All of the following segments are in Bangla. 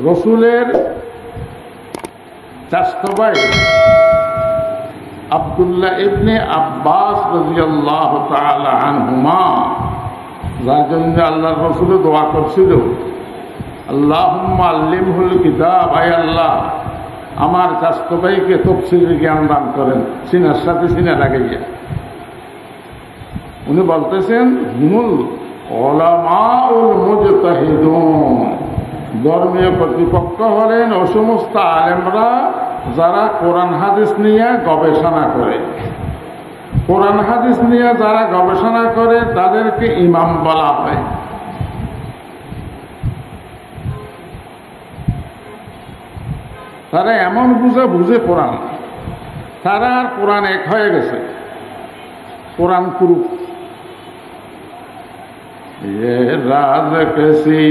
রসুলের চাচাতো ভাই আব্দুল্লাহ ইবনে আব্বাস রাদিয়াল্লাহু তাআলা আনহুমা, যার জন্য আল্লাহর রসুল দোয়া করছিল, আল্লাহুম্মা আল্লিমহুল কিতাব, আয় আল্লাহ আমার চাচাতো ভাইকে তাফসীরের জ্ঞান দান করেন, সিনার সাথে সিনা লাগাইয়া। উনি বলতেছেন, হুমুল উলামাউল মুজতাহিদুন, ধর্মীয় কর্তৃপক্ষ হলেন ও সমস্ত আলেমরা যারা কোরআন হাদিস নিয়ে গবেষণা করে। কোরআন হাদিস নিয়ে যারা গবেষণা করে তাদেরকে ইমাম বলা হয়। তারা এমন বুঝে কোরআন, তারা আর কোরআন এক হয়ে গেছে, কোরআন পুরুষ। ये राज किसी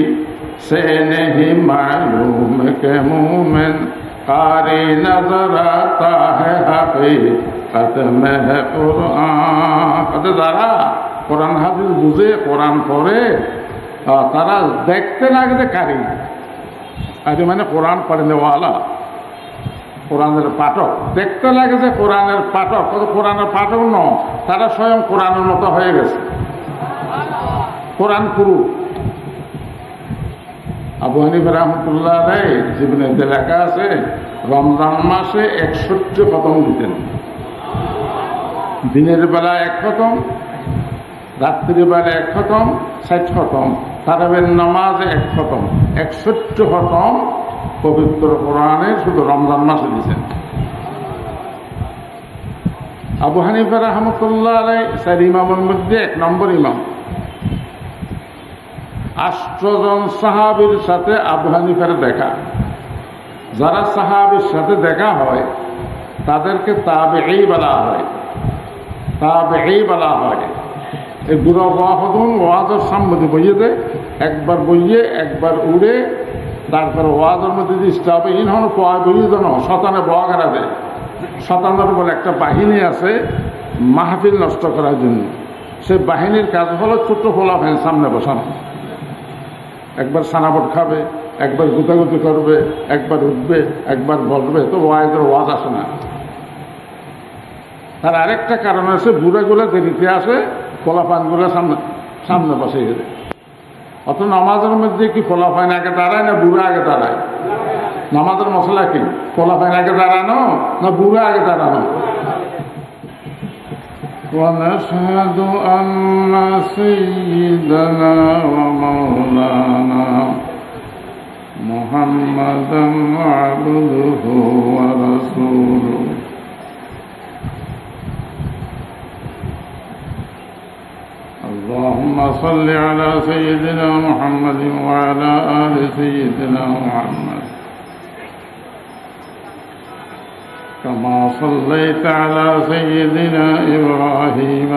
से नहीं मालूम के मोमिन कारी नजर आता है हकीकत में है कुरान। যারা কোরআন হাদিস বুঝে কোরআন পড়ে তারা দেখতে লাগবে কারি, কারি মানে কোরআন পড়নেওয়ালা, কোরআনের পাঠক। দেখতে লাগে যে কোরআনের পাঠক, কোরআনের পাঠক নয়, তারা স্বয়ং কোরআনের মতো হয়ে গেছে, কোরআন পুরু। আবু হানিফা রাহমাতুল্লাহ আলাইহি জীবনে লেখা আছে, রমজান মাসে 61 খতম দিতেন। দিনের বেলা 1 খতম, রাত্রির বেলা 1 খতম, 60 খতম, তারাবির নামাজে 1 খতম, 61 খতম পবিত্র কোরআনে শুধু রমজান মাসে দিয়েছেন। আবু হানিফা রাহমাতুল্লাহ আলাইহি 4 ইমামের মধ্যে 1 নম্বর ইমাম। 8 জন সাহাবীর সাথে আবু হানিফার দেখা। যারা সাহাবীর সাথে দেখা হয় তাদেরকে তাবেঈ বলা হয়, তাবেঈ বলা হয়। এই বুড়ো ওয়াহদুন ওয়াজের সামনে বইয়ে দেয়, একবার বইয়ে একবার উড়ে, তারপরে ওয়াজের মধ্যে দিতে ইন হন পয় বইয়ে দেন শতানে বয়াগারা দেয়। শতানের বলে একটা বাহিনী আছে মাহফিল নষ্ট করার জন্য। সেই বাহিনীর কাজ হলো ছোট্ট ফলাফেন সামনে বসানো, একবার সানাবট খাবে, একবার গুতাগুতি করবে, একবার উঠবে, একবার বসবে, তো ওয়াজের ওয়াজ আসে না। তার আরেকটা কারণ আছে, বুড়াগুলো দেরিতে আসে, ফলাফানগুলো সামনে বসে গেছে। অত নামাজের মধ্যে কি ফলাফাইন আগে দাঁড়ায় না বুড়া আগে দাঁড়ায়? নামাজের মশলা কি ফলাফাইন আগে দাঁড়ানো না বুড়া আগে দাঁড়ানো? ونشهد أن سيدنا ومولانا محمدا عبده ورسوله اللهم صل على سيدنا محمد وعلى آل سيدنا محمد كما صليت على سيدنا إبراهيم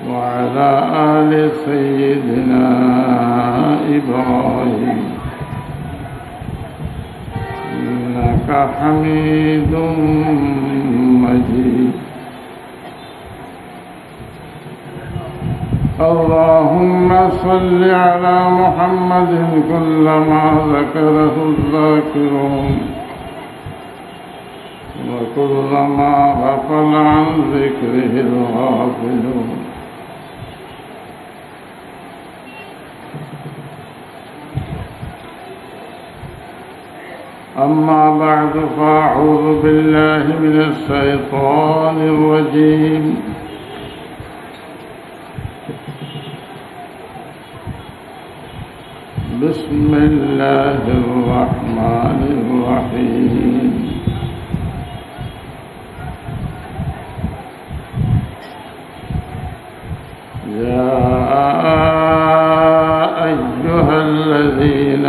وعلى آل سيدنا إبراهيم إنك حميد مجيد اللهم صل على محمد كلما ذكره الذاكرون وكلما غفل عن ذكره الغافلون أما بعد فأعوذ بالله من الشيطان الرجيم بسم الله الرحمن الرحيم يا أيها الذين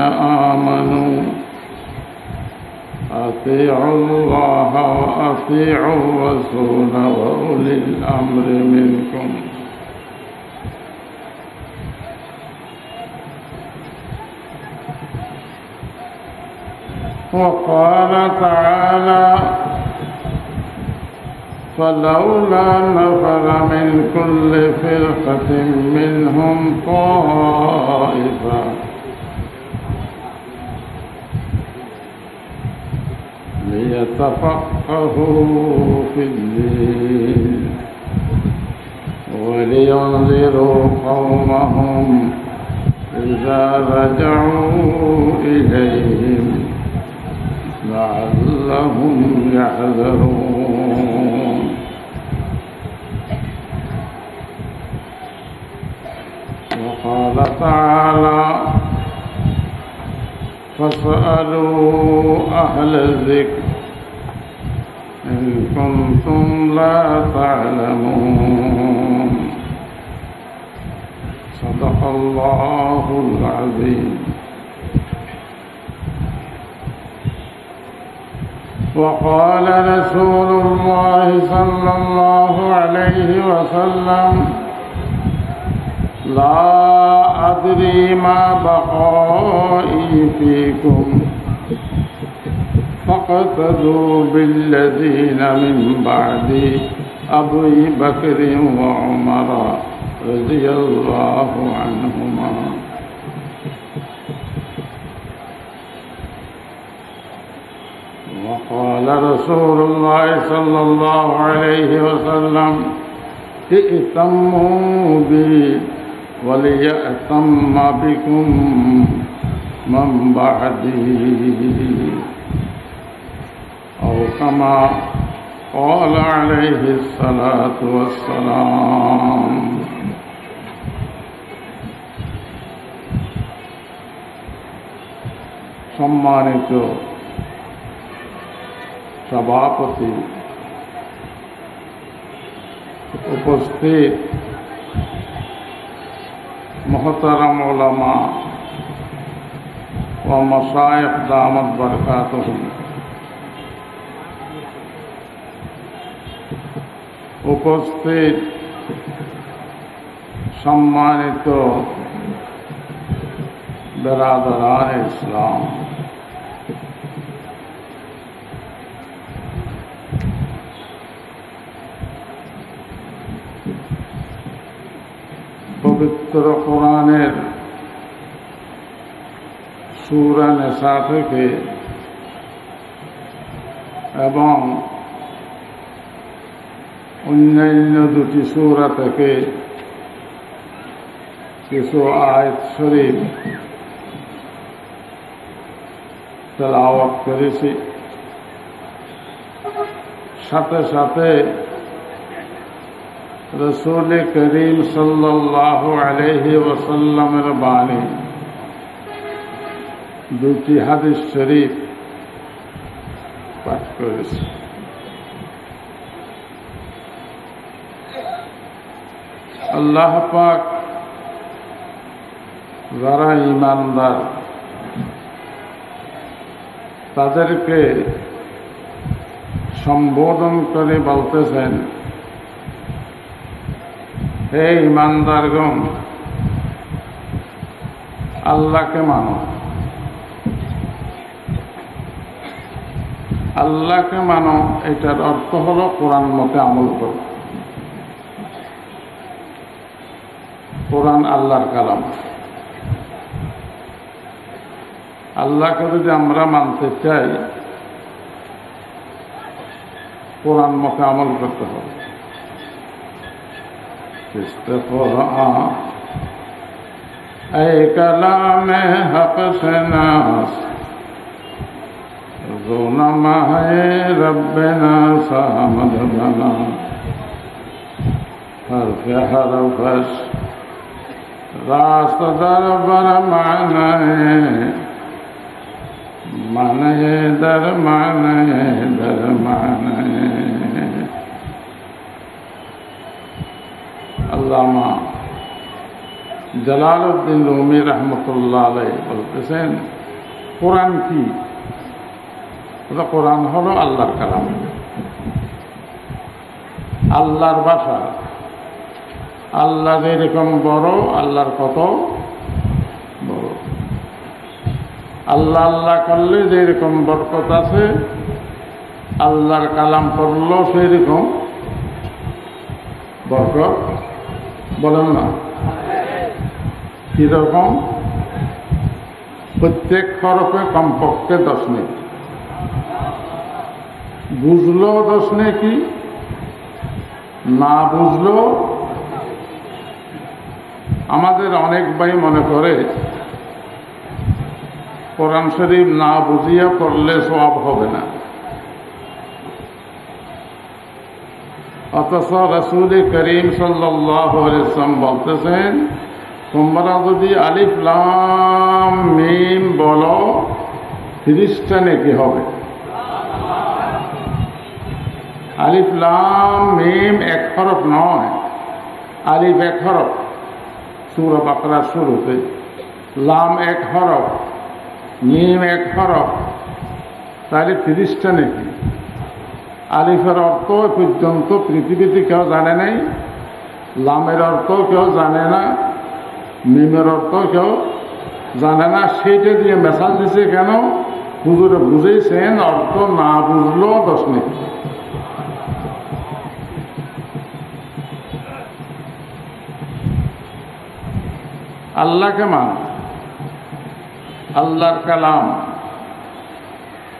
آمنوا أطيعوا الله وأطيعوا الرسول وأولي الأمر منكم وقال تعالى فلولا نفر من كل فرقة منهم طائفة ليتفقهوا في الدين ولينذروا قومهم إذا رجعوا إليهم لعلهم يحذرون. وقال تعالى فاسألوا أهل الذكر إن كنتم لا تعلمون. صدق الله العظيم. وقال رسول الله صلى الله عليه وسلم لا أدري ما بقائي فيكم فاقتدوا بالذين من بعدي أبي بكر وعمر رضي الله عنهما. وقال رسول الله صلى الله عليه وسلم ائتموا بي وليأتم بكم من بعدي أو كما قال عليه الصلاة والسلام. সম্মানিত সভাপতি, উপস্থিত মুহতারাম উলামা ও মাশায়েখ দামাত বরকাতুহুম, উপস্থিত সম্মানিত বেরাদারান ইসলাম, পবিত্র কোরআনের সূরা নিসা থেকে এবং অন্যান্য দুটি সূরা থেকে কিছু আয়াত শরীফ তেলাওয়াত করেছি। সাথে সাথে রসূল করিম সাল্লাল্লাহু আলাইহি ওয়াসাল্লামের বাণী দুটি হাদিস শরীফ পাঠ করেছি। আল্লাহ পাক যারা ঈমানদার তাদেরকে সম্বোধন করে বলতেছেন, হে ঈমানদারগণ, আল্লাহকে মানো। আল্লাহকে মানো এটার অর্থ হলো কোরআন মতে আমল করো। কোরআন আল্লাহর কালাম। আল্লাহকে যদি আমরা মানতে চাই, কোরআন মতে আমল করতে হবে। اے کلام حق سے ناس زونما ہے ربنا سامد بنا حرف حرفش راست در بر معنی معنی در معنی در معنی. আল্লামা জালালউদ্দিন রুমি রহমতুল্লাহ আলাইহি বলতেছেন, কোরআন কি? কোরআন হলো আল্লাহর কালাম, আল্লাহর ভাষা। আল্লাহ যেরকম বড়, আল্লাহর কত বড়। আল্লাহ আল্লাহ করলে যেরকম বরকত আছে, আল্লাহর কালাম পড়লেও সেরকম বরকত। বলেন না কিরকম? প্রত্যেক হরফে কমপক্ষে 10 মিনিট। বুঝলো দোষ নেই, কি না বুঝলো। আমাদের অনেক ভাই মনে করে কোরআন শরীফ না বুঝিয়া পড়লে সওয়াব হবে না, অথচ রাসূল করিম সাল্লাল্লাহু আলাইহি ওয়াসাল্লাম বলতেছেন, তোমরা যদি আলিফ লাম মিম বলো 30টা নেকি হবে। আলিফ লাম মিম এক হরফ নয়, আলিফ এক হরফ সূরা বাকারার শুরুতে, লাম এক হরফ, মিম এক হরফ, তাহলে 30টা নেকি। আলিফের অর্থ পর্যন্ত পৃথিবীতে কেউ জানে নাই, লামের অর্থ কেউ জানে না, মিমের অর্থ কেউ জানে না। সেইটা দিয়ে মেসাজ দিছে কেন? হুজুরে বুঝেছেন অর্থ না বুঝলো দোষ নেই। আল্লাহকে মান, আল্লাহর কালাম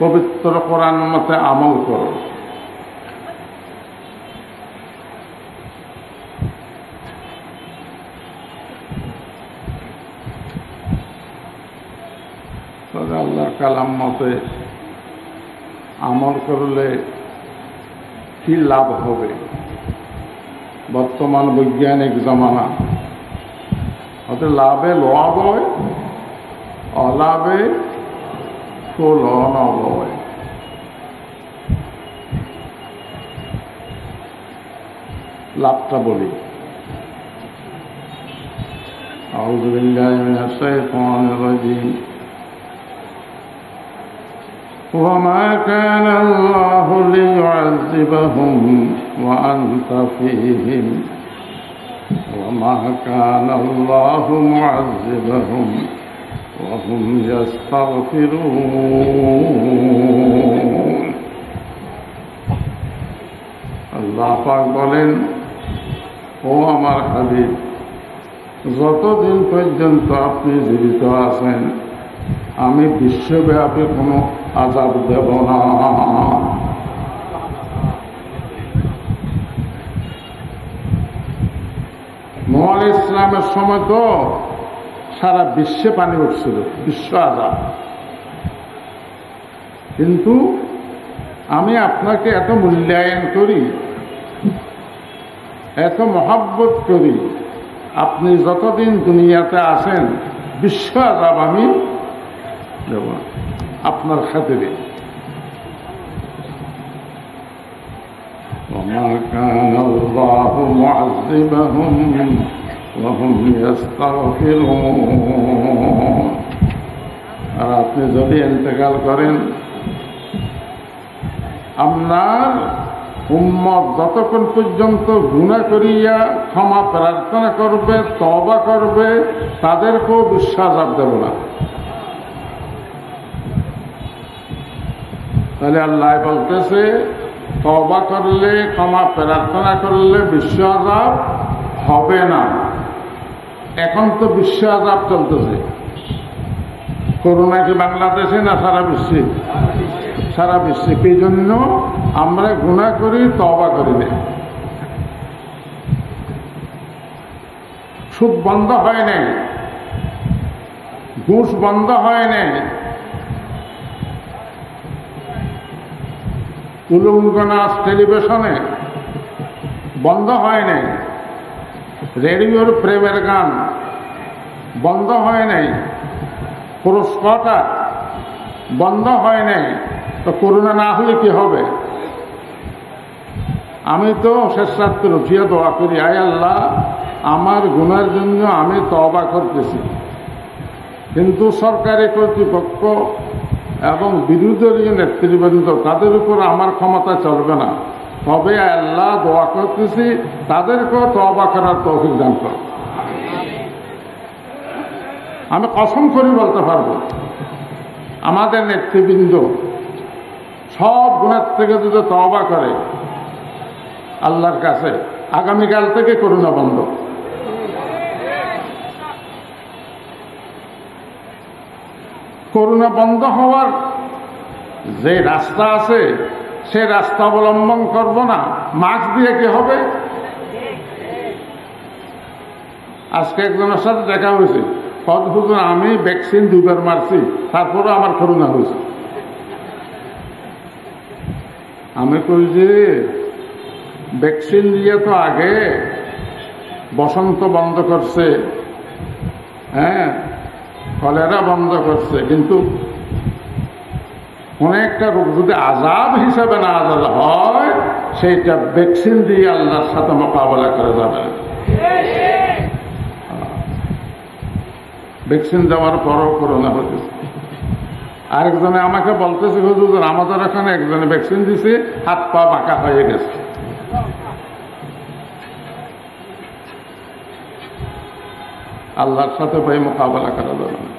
পবিত্র কোরআন মতে আমল করো। আল্লাহর কালাম মতে আমল করলে কি লাভ হবে? বর্তমান বৈজ্ঞানিক জমানা হতে লাভে লোয়া বয়, অলাভে তো লয়। লাভটা বলি, আউযু বিল্লাহি মিনাশ শাইতানির রাজীম। وما كان الله ليعذبهم وأنت فيهم وما كان الله معذبهم وهم يستغفرون। আল্লাহ পাক বলেন, ও আমার হাবিব, যতদিন পর্যন্ত আপনি জীবিত আছেন আমি বিশ্বব্যাপী কোনো আযাব দেব না। নূহ আলাইহিস সালামের সময় তো সারা বিশ্বে পানি উঠছিল, বিশ্ব আযাব। কিন্তু আমি আপনাকে এত মূল্যায়ন করি, এত মহাব্বত করি, আপনি যতদিন দুনিয়াতে আছেন বিশ্ব আযাব আমি দেব না আপনার খাতিরে। وما كان الله معذبهم وهم يستغفرون। আর আপনি যদি ইন্তেকাল করেন, আপনার উম্মত যতক্ষণ পর্যন্ত গুনাহ করিয়া ক্ষমা প্রার্থনা করবে, তওবা করবে, তাদেরকেও বিশ্বাস দেব না। তাহলে আল্লাহ বলতেছে, তওবা করলে, ক্ষমা প্রার্থনা করলে বিশ্ব আযাব হবে না। এখন তো বিশ্ব আযাব চলতেছে। করোনা কি বাংলাদেশে না সারা বিশ্বে? সারা বিশ্বে। এই জন্য আমরা গুনাহ করি, তওবা করি না। সুদ বন্ধ হয় নাই, ঘুষ বন্ধ হয় নাই, উলঙ্গ নাচ টেলিভিশনে বন্ধ হয় নাই, রেডিওর প্রেমের গান বন্ধ হয় নাই, পুরস্কারটা বন্ধ হয় নাই। তো করোনা না হলে কি হবে? আমি তো শেষ রাত্রে উঠিয়া দোয়া করি, আয় আল্লাহ, আমার গুনার জন্য আমি তওবা করতেছি, কিন্তু সরকারি কর্তৃপক্ষ এবং বিরোধী নেতৃবৃন্দ তাদের উপর আমার ক্ষমতা চলবে না। তবে আল্লাহ দোয়া করতেছি, তাদেরকেও তওবা করার তৌফিক দান করো। আমি কসম করে বলতে পারবো, আমাদের নেতৃবৃন্দ সব গুনাহ থেকে যদি তওবা করে আল্লাহর কাছে, আগামীকাল থেকে করোনা বন্ধ। করোনা বন্ধ হওয়ার যে রাস্তা আছে সে রাস্তা অবলম্বন করব না, মাস্ক দিয়ে কি হবে? আজকে একজনের সাথে দেখা হয়েছে, হুজুর আমি ভ্যাকসিন 2 বার মারছি, তারপরে আমার করোনা হয়েছে। আমি কই যে ভ্যাকসিন দিয়ে তো আগে বসন্ত বন্ধ করছে, হ্যাঁ, কলেরা বন্ধ করছে, কিন্তু কোন একটা রোগ যদি আযাব হিসাবে না আযাব হয়, সেইটা ভ্যাকসিন দিয়ে আল্লাহর সাথে মোকাবেলা করে যাবে। ভ্যাকসিন দেওয়ার পরও করোনা হতেছে। আরেকজনে আমাকে বলতেছে, হুজুর আমাদের এখানে একজনে ভ্যাকসিন দিছে, হাত পা বাঁকা হয়ে গেছে। আল্লাহর সাথে ভাই মোকাবেলা করা যাবে না।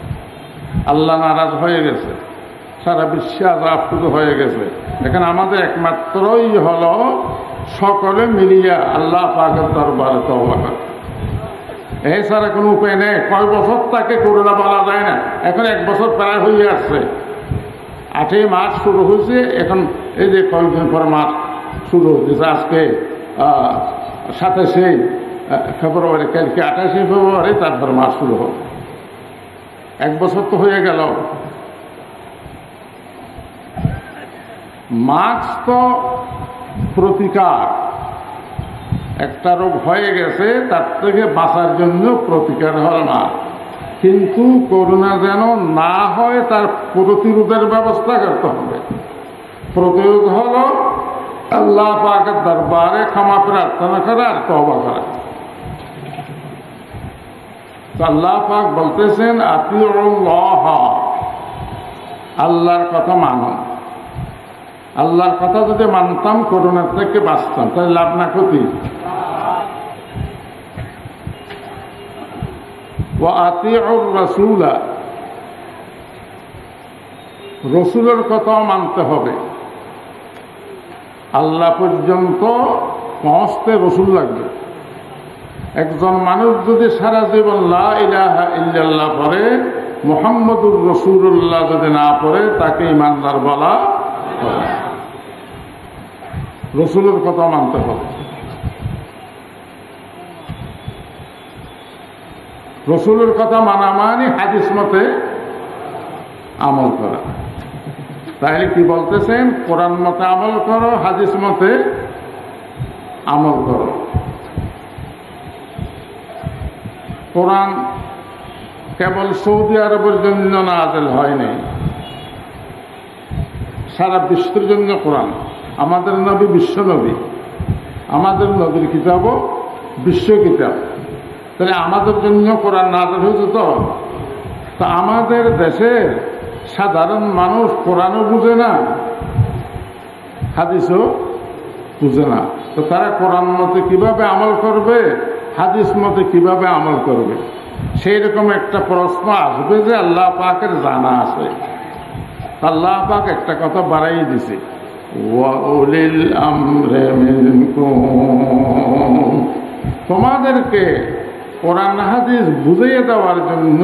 আল্লাহ নারাজ হয়ে গেছে, সারা বিশ্বে আযাব শুরু হয়ে গেছে। এখানে আমাদের একমাত্রই হলো সকলে মিলিয়া আল্লাহ পাকের দরবারে তওবা করা। এছাড়া কোনো উপায় নেই। কয় বছর তাকে করোনা বলা যায় না, এখন 1 বছর প্রায় হয়ে আসছে। 8ই মার্চ শুরু হয়েছে, এখন এই যে কয়েকদিন পরে মার্চ শুরু হয়েছে, আজকে 27শে ফেব্রুয়ারি, কালকে 28শে ফেব্রুয়ারি, তারপর মার্চ শুরু হবে। 1 বছর তো হয়ে গেল। মাস্ক তো প্রতিকার, একটা রোগ হয়ে গেছে তার থেকে বাঁচার জন্য প্রতিকার হল না, কিন্তু করোনা যেন না হয় তার প্রতিরোধের ব্যবস্থা করতে হবে। প্রতিরোধ হল আল্লাহ পাকের দরবারে ক্ষমা প্রার্থনা করা আর তওবা করা। আল্লাহ পাক বলতেছেন আতিউল্লাহ, আল্লাহর কথা মানো। আল্লাহর কথা যদি মানতাম করোনার থেকে বাঁচতাম, তাহলে লাভ না ক্ষতি? ওয়া আতিউর রাসূলা, রসুলের কথাও মানতে হবে। আল্লাহ পর্যন্ত পৌঁছতে রসুল লাগবে। একজন মানুষ যদি সারা জীবন লা ইলাহা ইল্লাল্লাহ পড়ে, মুহাম্মদুর রাসূলুল্লাহ যদি না পড়ে, তাকে ঈমানদার বলা হবে। রসুলের কথা মানতে হবে। রসুলের কথা মানা মানে হাদিস মতে আমল করা। তাহলে কি বলতেছেন? কোরআন মতে আমল করো, হাদিস মতে আমল করো। কোরআন কেবল সৌদি আরবের জন্য নাযিল হয়নি, সারা বিশ্বের জন্য কোরআন। আমাদের নবী বিশ্ব নবী, আমাদের নবীর কিতাবও বিশ্ব কিতাব। তাহলে আমাদের জন্য কোরআন নাযিল হয়েছে। তো আমাদের দেশের সাধারণ মানুষ কোরআনও বুঝে না, হাদিসও বুঝে না। তো তারা কোরআন মতে কিভাবে আমল করবে, হাদিস মতে কিভাবে আমল করবে? সেই রকম একটা প্রশ্ন আসবে যে আল্লাহ পাকের জানা আছে। আল্লাহ পাক একটা কথা বাড়াই দিছে, ওয়াউলিল আমরি মিনকুম, তোমাদেরকে কোরআন হাদিস বুঝিয়ে দেওয়ার জন্য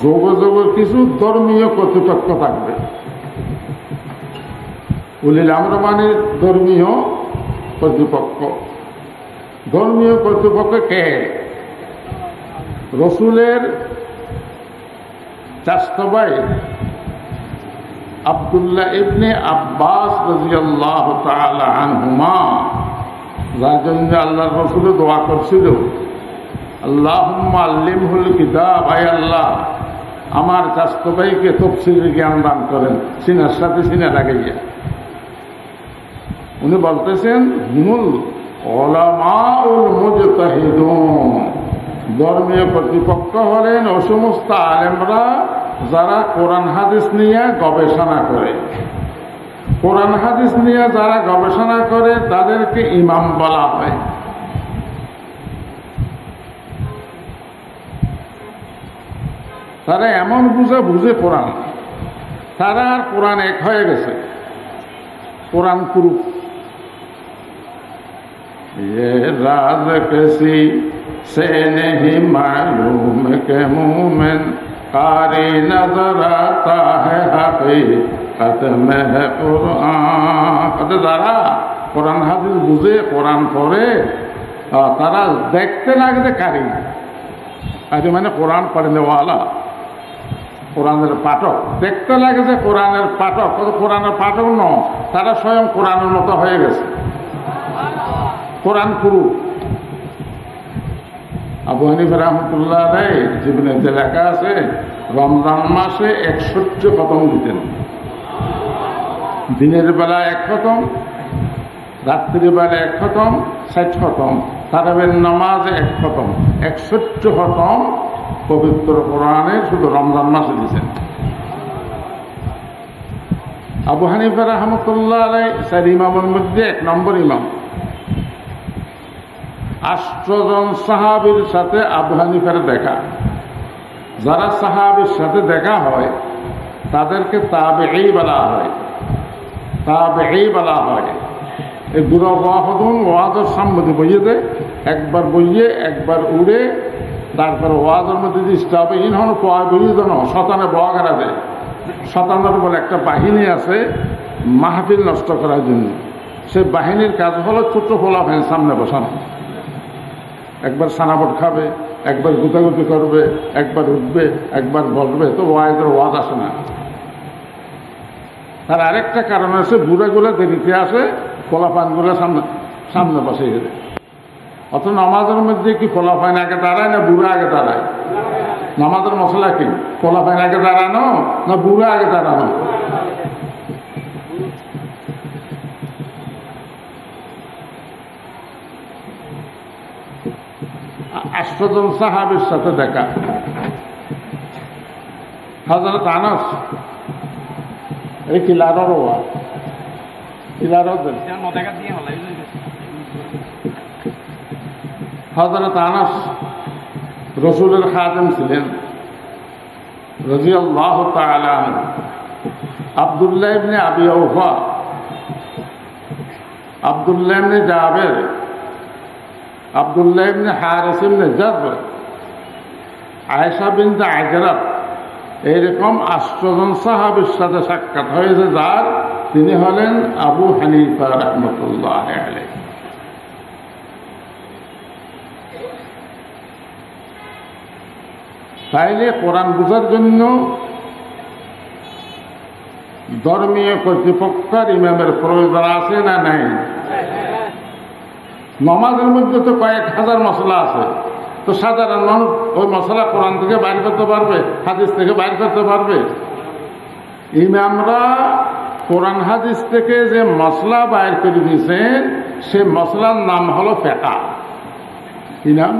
যোগে যোগে কিছু ধর্মীয় কর্তৃপক্ষ থাকবে। উলিল আমর মানে ধর্মীয় কর্তৃপক্ষ। ধর্মীয় কর্তৃপক্ষ কে? রসুলের চাচতো ভাই আব্দুল্লাহ ইবনে আব্বাস রাদিয়াল্লাহু তাআলা আনহুমা, যার জন্য আল্লাহর রাসূল দোয়া করছিল, আল্লাহুম্মা আল্লিমহুল কিতাব, আয় আল্লাহ আমার চাচতো ভাইকে তাফসীরের জ্ঞান দান করেন, সিনার সাথে সিনা লাগাইয়া। উনি বলতেছেন হুমুল উলামাউল মুজতাহিদুন, ধর্মীয় কর্তৃপক্ষ হলেন ও সমস্ত আলেমরা যারা কোরআন হাদিস নিয়ে গবেষণা করে। কোরআন হাদিস নিয়ে যারা গবেষণা করে তাদেরকে ইমাম বলা হয়। তারা এমন বুঝে কোরআন, তারা আর কোরআন এক হয়ে গেছে, কোরআন প্রুফ। ये राज किसी से नहीं मालूम के मुँह में कारी नजर आता है हकीकत যারা কোরআন হাদিস বুঝে কোরআন পড়ে তারা দেখতে লাগে যে কারি আরে মানে কোরআন পড়ে নেওয়ালা কোরআনের পাঠক দেখতে লাগে যে কোরআনের পাঠক কোরআনের পাঠক নয় তারা স্বয়ং কোরআনের মতো হয়ে গেছে কোরআন পুরু আবু হানিফা রাহমাতুল্লাহ আলাইহি জীবনে যে লেখা আছে রমজান মাসে 61 খতম দিতেন দিনের বেলা 1 খতম রাত্রির বেলা 1 খতম 60 খতম তারাবির নামাজে 1 খতম 61 খতম পবিত্র কোরআনে শুধু রমজান মাসে দিয়েছেন আবু হানিফা রাহমাতুল্লাহ আলাইহি 4 ইমামের মধ্যে 1 নম্বর ইমাম 8 জন সাহাবীর সাথে আবু হানিফার দেখা যারা সাহাবীর সাথে দেখা হয় তাদেরকে তাবেঈ বলা হয় তাবেঈ বলা হয় এই বুড়ো ওয়াহদুন ওয়াজের সামনে বইয়ে দেয় একবার বইয়ে একবার উড়ে তারপরে ওয়াজের মধ্যে স্টাফে ইনহন পোয়া বইয়ে দেন শতানে বয়া করা দেয় শতানের বলে একটা বাহিনী আছে মাহফিল নষ্ট করার জন্য সেই বাহিনীর কাজ হলো ছোট্ট ফোলাফেন সামনে বসানো একবার সানাবট খাবে একবার গুতাগুতি করবে একবার উঠবে একবার বসবে তো ওয়াজের ওয়াজ আসে না তার আরেকটা কারণ আছে বুড়াগুলো দেরিতে আসে ফলাফানগুলো সামনে সামনে বসে গেলে অত নামাজের মধ্যে কি ফলাফাইন আগে দাঁড়ায় না বুড়া আগে দাঁড়ায় নামাজের মশলা কি ফলাফাইন আগে দাঁড়ানো না বুড়া আগে দাঁড়ানো 8 জন সাহাবীর সাথে দেখা হযরত আনাস এই কিলারর ওয়া কিলারর হযরত আনাস রাসূলের খাদেম ছিলেন রাদিয়াল্লাহু তাআলা আনহু আব্দুল্লাহ ইবনে আবি আওফা আব্দুল্লাহ ইবনে জাবের আব্দুল্লাহ ইবনে হারিস ইবনে জাবর আয়েশা বিনতে আজরাব এইরকম 8 জন সাহাবীর সাথে সাক্ষাৎ হয়েছে যার তিনি হলেন আবু হানিফা রাহমাতুল্লাহ আলাইহি তাইলে কোরআন বুঝার জন্য ধর্মীয় কর্তৃপক্ষের ইমামের প্রয়োজন আছে না নাই নমাজের মধ্যে তো কয়েক হাজার মশলা আছে তো সাধারণ মানুষ ওই মশলা কোরআন থেকে বাইর করতে পারবে হাদিস থেকে বাইর করতে পারবে ইমামরা কোরআন হাদিস থেকে যে মশলা বাইর করে দিয়েছেন সে মশলার নাম হলো ফেকা কি নাম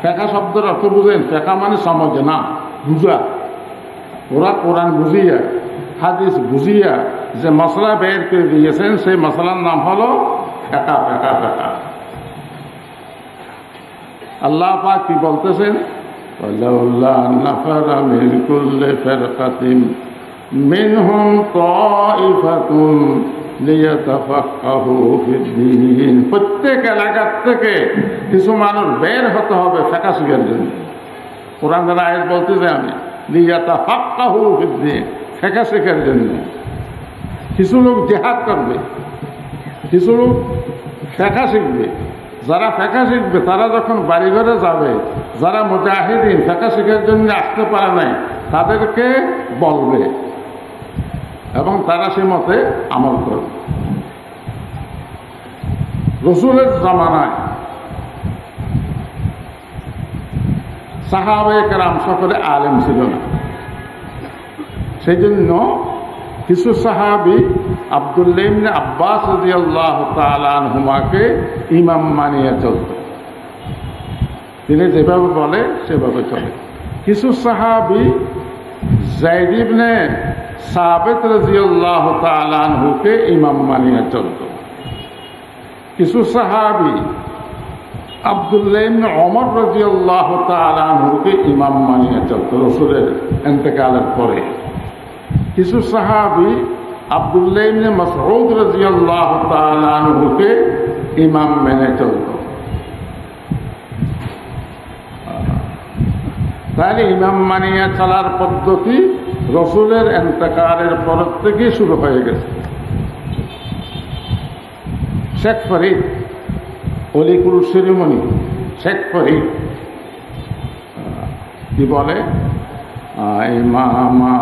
ফেকা শব্দের অর্থ বুঝেন ফেকা মানে সমাজে না বুঝা ওরা কোরআন বুঝিয়া হাদিস বুঝিয়া যে মশলা বের করে দিয়েছেন সেই মশলার নাম হলো ফেকা ফেকা ফেকা আল্লাহ পাক কি বলতেছেন ওয়ালাউলা নাফারা মিন কুল্লি ফিরকাতিন মিনহুম তাইফাতুন লিয়াতাফাক্কাহু ফিদ্দীন প্রত্যেক এলাকা থেকে কিছু মানুষ বের হতে হবে ফিকহ শিখার জন্য কোরআনের আয়াত বলতেছে আমি লিয়াতাফাক্কাহু ফিদ্দীন ফিকহ শিখার জন্য কিছু লোক জিহাদ করবে কিছু লোক ফিকহ শিখবে যারা ফিকহ শিখবে তারা যখন বাড়ি ঘরে যাবে যারা মুজাহিদিন ফিকহ শিখার জন্য আসতে পারে নাই তাদেরকে বলবে এবং তারা সে মতে আমল করবে রাসূলের জামানায় সাহাবায়ে কেরাম সকলে আলেম ছিল না সেই জন্য কিছু সাহাবী আব্দুল্লাহ ইবনে আব্বাস রাদিয়াল্লাহু তাআলা আনহুমাকে ইমাম মানিয়ে চলত তিনি যেভাবে বলে সেভাবে চলে কিছু সাহাবী যায়েদ ইবনে সাবিত রাদিয়াল্লাহু তাআলা আনহুকে ইমাম মানিয়ে চলত কিছু সাহাবী আব্দুল্লাহ ইবনে ওমর রাদিয়াল্লাহু তাআলা আনহুকে ইমাম মানিয়ে চলত রাসূলের ইন্তেকালের পরে কিছু সাহাবী আব্দুল্লাহ ইবনে মাসউদ রাদিয়াল্লাহু তাআলা আনহুকে ইমাম মেনে চলত তাহলে ইমাম মানিয়ে চলার পদ্ধতি রসুলের ইন্তেকালের পর থেকেই শুরু হয়ে গেছে। শেখ ফরিদ অলিকুল শিরোমণি শেখ ফরিদ কি বলে, ইমামা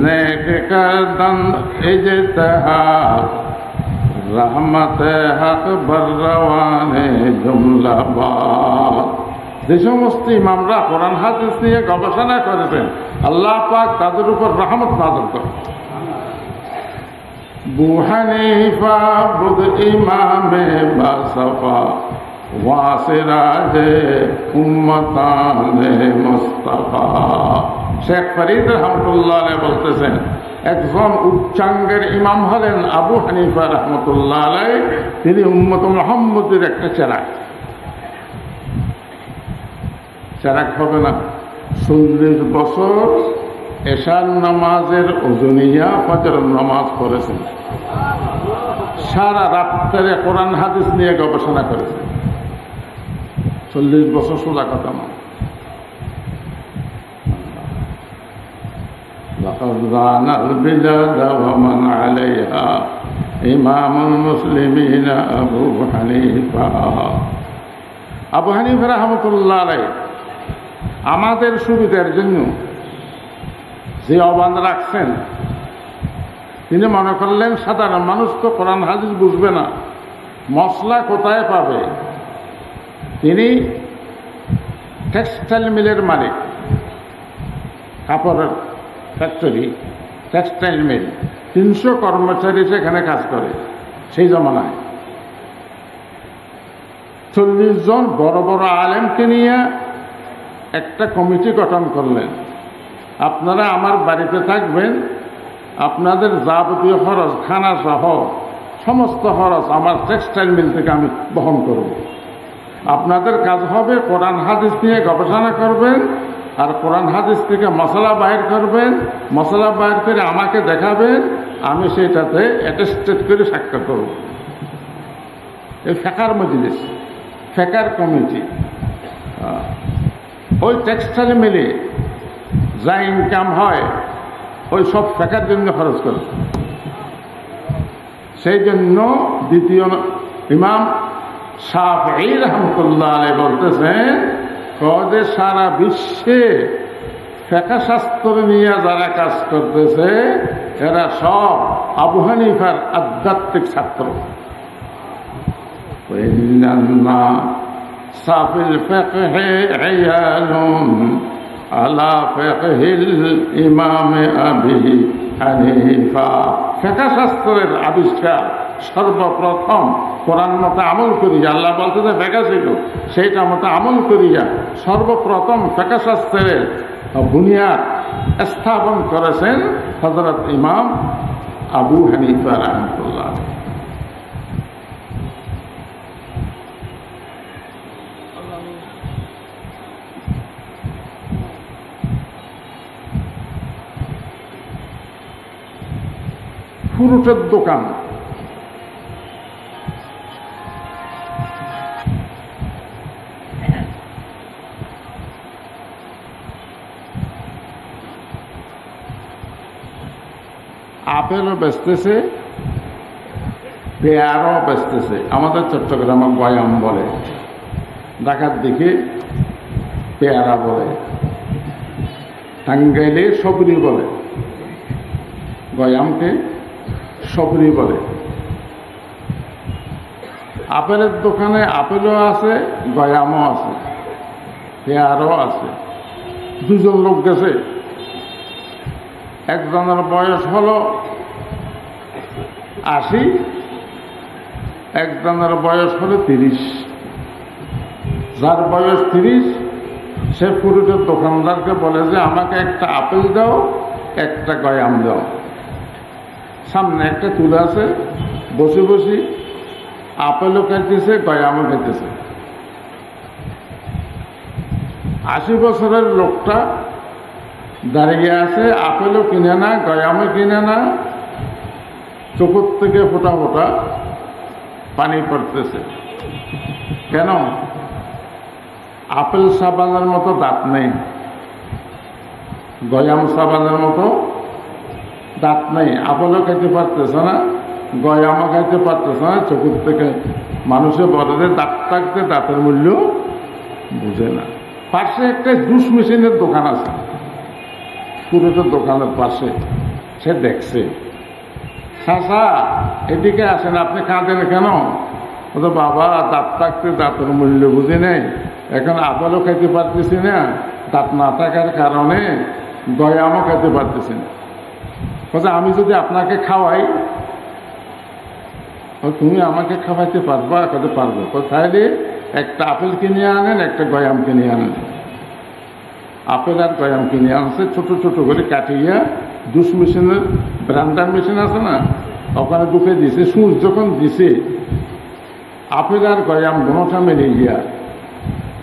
নেক করদন ইজতিহাদ রহমতে হক বরওয়ানে জুমলাবাদ। যে সমস্ত ইমামরা কোরআন হাদিস নিয়ে গবেষণা করেছেন, আল্লাহ পাক তাদের উপর রহমত নাযিল করেন। আবু হানিফা বুদ ইমামে বাসফা ওয়াসিরাজে উম্মতানে মুস্তাফা। শেখ ফরিদ রহমতুল্লাহ আলাইহি বলতেছেন, একজন উচ্চাঙ্গের ইমাম হলেন আবু হানিফা রহমতুল্লাহ আলাইহি। তিনি উম্মত মুহাম্মদের একটা চেরাগ। চেরাগ হবে না। 40 বছর এশার নামাজের ওজনিয়া ফজরের নামাজ পড়েছেন। সারা রাত্রে কোরআন হাদিস নিয়ে গবেষণা করেছেন। 40 বছর সোজা কথা না। لقد ضان البلاد ومن عليها إمام المسلمين أبو حنيفة। আবু হানিফা রাহমাতুল্লাহ আলাইহি আমাদের সুবিধার জন্য যে অবাধ রাখছেন, তিনি মনে করলেন সাধারণ মানুষ তো কোরআন হাদিস বুঝবে না, মশলা কোথায় পাবে। তিনি টেক্সটাইল মিলের মালিক, কাপড়ের ফ্যাক্টরি, টেক্সটাইল মিল। 300 কর্মচারী সেখানে কাজ করে সেই জমানায়। 40 জন বড় বড় আলেমকে নিয়ে একটা কমিটি গঠন করলেন। আপনারা আমার বাড়িতে থাকবেন, আপনাদের যাবতীয় খরচ, খানা সহ সমস্ত খরচ আমার টেক্সটাইল মিল থেকে আমি বহন করব। আপনাদের কাজ হবে কোরআন হাদিস নিয়ে গবেষণা করবেন, আর কোরআন হাদিস থেকে মশলা বাহির করবেন, মশলা বাহির করে আমাকে দেখাবেন, আমি সেটাতে অ্যাটেস্টেড করে সাক্ষ্য করব। এই ফেকার মজলিস, ফেকার কমিটি। ওই টেক্সটাইল মিলে যা ইনকাম হয় ওই সব ফেকার জন্য খরচ করে। সেই জন্য দ্বিতীয় ইমাম শাফঈ রাহমাতুল্লাহ আলাইহি বলতেছেন, যে সারা বিশ্বে ফিকহ শাস্ত্র নিয়ে যারা কাজ করতেছে এরা সব আবু হানিফার আধ্যাত্মিক ছাত্র। সাফিল ফিকহ আয়ালুন আলা ফিকহিল ইমাম আবি হানিফা। ফিকহ শাস্ত্রের আবিষ্কার সর্বপ্রথম কোরআন মতো আমল করিয়া, আল্লাহ বলতে যে ফিকহ ছিল সেইটা মতো আমল করিয়া সর্বপ্রথম ফিকহ শাস্ত্রের বুনিয়াদ স্থাপন করেছেন হযরত ইমাম আবু হানিফা রাহমাতুল্লাহ। ফ্রুটের দোকান, আপেলও বেচতেছে, পেয়ারও বেচতেছে। আমাদের চট্টগ্রামে গয়াম বলে, ঢাকার দিকে পেয়ারা বলে, টাঙ্গাইলে সবরি বলে, গয়ামকে সবরি বলে। আপেলের দোকানে আপেলও আছে, গয়ামও আছে, পেয়ারও আছে। দুজন লোক গেছে, একজনের বয়স হলো 80, একজনের বয়স হলো 30। যার বয়স 30 সে ফ্রুটের দোকানদারকে বলে যে আমাকে একটা আপেল দাও, একটা গয়াম দাও। সামনে একটা চুলা আছে, বসে বসে আপেলও খাইতেছে, গয়ামও খাইতেছে। 80 বছরের লোকটা দাঁড়িয়ে আছে, আপেলও কিনে না, গয়ামও কিনে না, চোখের থেকে ফোঁটা ফোঁটা পানি পড়তেছে। কেন? আপেল সাবানের মতো দাঁত নেই। গয়াম সাবানের মতো দাঁত নেই, আপেলও খাইতে পারতেছে না, গয়ামও খাইতে পারতেছে না। চোখের থেকে মানুষের বলে যে দাঁত থাকতে দাঁতের মূল্য বুঝে না। পাশে একটা জুস মেশিনের দোকান আছে, পুরোটা দোকানের পাশে। সে দেখছে, চাচা এদিকে আসেন, আপনি কাঁদেন কেন? বলতো বাবা দাঁত থাকতে দাঁতের মূল্য বুঝি নেই, এখন আপেলও খাইতে পারতেছি না, দাঁত না থাকার কারণে গয়ামও খাইতে পারতেছি না। বলছে আমি যদি আপনাকে খাওয়াই, তুমি আমাকে খাওয়াইতে পারবা? কত পারবো। তাহলে একটা আপেল কিনে আনেন, একটা গয়াম কিনে আনেন। আপেল আর গয়াম কিনে আনছে, ছোট ছোট করে কাটিয়া জুস মেশিনের ব্রান্ডার মেশিন আছে না, ওখানে ঢুকে দিয়েছে। সুচ যখন দিছে, আপেল আর গয়াম দুটোটা মেরে গিয়া